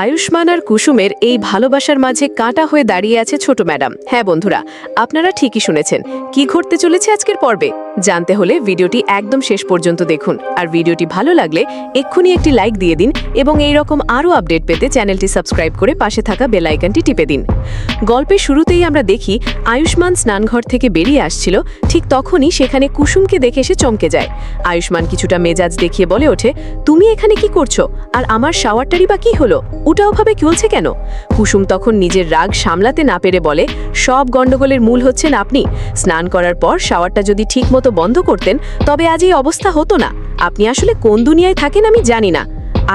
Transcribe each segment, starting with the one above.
আয়ুষ্মান আর কুসুমের এই ভালোবাসার মাঝে কাঁটা হয়ে দাঁড়িয়ে আছে ছোট ম্যাডাম। হ্যাঁ বন্ধুরা, আপনারা ঠিকই শুনেছেন। কি ঘটতে চলেছে আজকের পর্বে জানতে হলে ভিডিওটি একদম শেষ পর্যন্ত দেখুন। আর ভিডিওটি ভালো লাগলে এক্ষুনি একটি লাইক দিয়ে দিন এবং এই রকম আরও আপডেট পেতে চ্যানেলটি সাবস্ক্রাইব করে পাশে থাকা বেল আইকনটি টিপে দিন। গল্পের শুরুতেই আমরা দেখি আয়ুষ্মান স্নানঘর থেকে বেরিয়ে আসছিল, ঠিক তখনই সেখানে কুসুমকে দেখে সে চমকে যায়। আয়ুষ্মান কিছুটা মেজাজ দেখিয়ে বলে ওঠে, তুমি এখানে কি করছো? আর আমার শাওয়ারটারই বা কি হলো? ওটা ওভাবে চলছে কেন? কুসুম তখন নিজের রাগ সামলাতে না পেরে বলে, সব গন্ডগোলের মূল হচ্ছেন আপনি। স্নান করার পর শাওয়ারটা যদি ঠিক মতো বন্ধ করতেন তবে আজ এই অবস্থা হতো না। আপনি আসলে কোন দুনিয়ায় থাকেন আমি জানি না।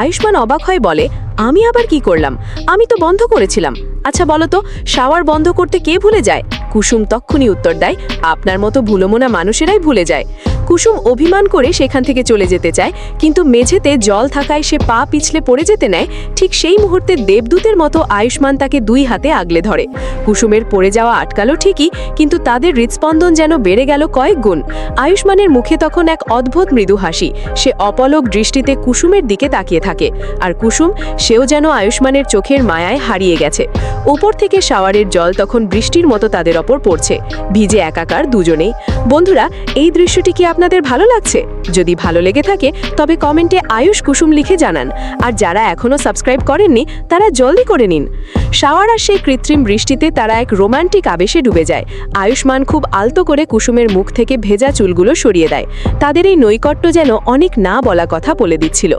আয়ুষ্মান অবাক হয়ে বলে, আমি আবার কি করলাম? আমি তো বন্ধ করেছিলাম। আচ্ছা বলো তো, শাওয়ার বন্ধ করতে কে ভুলে যায়? কুসুম তক্ষুনি উত্তর দেয়, আপনার মতো ভুলোমনা মানুষেরাই ভুলে যায়। কুসুম অভিমান করে সেখান থেকে চলে যেতে চায়, কিন্তু মেঝেতে জল থাকায় সে পা পিছলে পড়ে যেতে নেয়। ঠিক সেই মুহূর্তে দেবদূতের মতো আয়ুষ্মান তাকে দুই হাতে আগলে ধরে। কুসুমের পড়ে যাওয়া আটকালো ঠিকই, কিন্তু তাদের হৃৎস্পন্দন যেন বেড়ে গেল কয়েক গুণ। আয়ুষ্মানের মুখে তখন এক অদ্ভুত মৃদু হাসি। সে অপলক দৃষ্টিতে কুসুমের দিকে তাকিয়ে থাকে, আর কুসুম সেও যেন আয়ুষ্মানের চোখের মায়ায় হারিয়ে গেছে। ওপর থেকে শাওয়ারের জল তখন বৃষ্টির মতো তাদের ওপর পড়ছে, ভিজে একাকার দুজনেই। বন্ধুরা, এই দৃশ্যটি কি আপনাদের ভালো লাগছে? যদি ভালো লেগে থাকে তবে কমেন্টে আয়ুষ কুসুম লিখে জানান। আর যারা এখনো সাবস্ক্রাইব করেননি তারা জলদি করে নিন। শাওয়ার আর সেই কৃত্রিম বৃষ্টিতে তারা এক রোমান্টিক আবেশে ডুবে যায়। আয়ুষ্মান খুব আলতো করে কুসুমের মুখ থেকে ভেজা চুলগুলো সরিয়ে দেয়। তাদের এই নৈকট্য যেন অনেক না বলা কথা বলে দিচ্ছিল।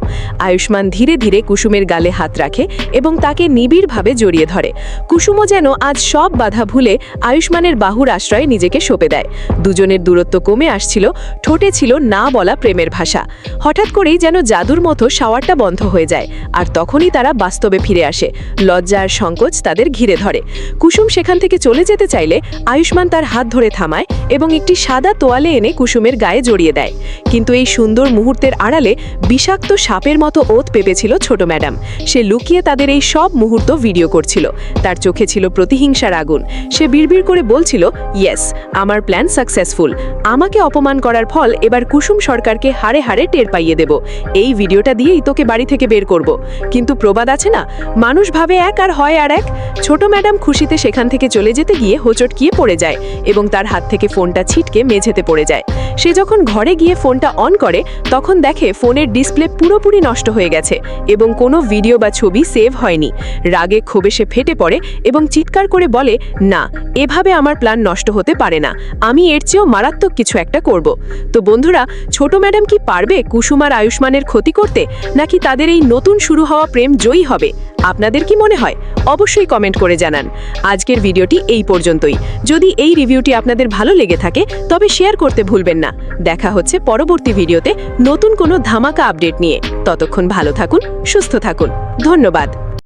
আয়ুষ্মান ধীরে ধীরে কুসুমের গালে হাত রাখে এবং তাকে নিবিড়ভাবে জড়িয়ে ধরে। কুসুমও যেন আজ সব বাধা ভুলে আয়ুষ্মানের বাহুর আশ্রয়ে নিজেকে সঁপে দেয়। দুজনের দূরত্ব কমে আসছিল, ঠোঁটে ছিল না বলা প্রেমের ভাষা। হঠাৎ করেই যেন জাদুর মতো শাওয়ারটা বন্ধ হয়ে যায়, আর তখনই তারা বাস্তবে ফিরে আসে। লজ্জা আর সংকোচ তাদের ঘিরে ধরে। কুসুম সেখান থেকে চলে যেতে চাইলে আয়ুষ্মান তার হাত ধরে থামায় এবং একটি সাদা তোয়ালে এনে কুসুমের গায়ে জড়িয়ে দেয়। কিন্তু এই সুন্দর মুহূর্তের আড়ালে বিষাক্ত সাপের মতো ওত পেপেছিল ছোট ম্যাডাম। সে লুকিয়ে তাদের এই সব মুহূর্ত ভিডিও করছিল। তার চোখে ছিল প্রতিহিংসার আগুন। সে বিড়বিড় করে বলছিল, ইয়েস, আমার প্ল্যান সাকসেসফুল। আমাকে অপমান করার ফল এবার কুসুম সরকারকে হাড়ে হাড়ে টের পাইয়ে দেব। এই ভিডিওটা দিয়েই তোকে বাড়ি থেকে বের করব। কিন্তু প্রবাদ আছে না, মানুষ ভাবে এক আর হয় আর এক। ছোট ম্যাডাম খুশিতে সেখান থেকে চলে যেতে গিয়ে হোঁচটকিয়ে পড়ে যায় এবং তার হাত থেকে ফোনটা ছিটকে মেঝেতে পড়ে যায়। সে যখন ঘরে গিয়ে ফোনটা অন করে তখন দেখে ফোনের ডিসপ্লে পুরোপুরি নষ্ট হয়ে গেছে এবং কোনো ভিডিও বা ছবি সেভ হয়নি। রাগে ক্ষোভে সে ফেটে পড়ে এবং চিৎকার করে বলে, না, এভাবে আমার প্ল্যান নষ্ট হতে পারে না। আমি এর চেয়েও মারাত্মক কিছু একটা করব। তো বন্ধুরা, ছোট ম্যাডাম কি পারবে কুসুম আর আয়ুষ্মানের ক্ষতি করতে, নাকি তাদের এই নতুন শুরু হওয়া প্রেম জয়ী হবে? আপনাদের কি মনে হয়? অবশ্যই কমেন্ট করে জানান। আজকের ভিডিওটি এই পর্যন্তই। যদি এই রিভিউটি আপনাদের ভালো লেগে থাকে তবে শেয়ার করতে ভুলবেন না। দেখা হচ্ছে পরবর্তী ভিডিওতে নতুন কোনো ধামাকা আপডেট নিয়ে। ততক্ষণ ভালো থাকুন, সুস্থ থাকুন। ধন্যবাদ।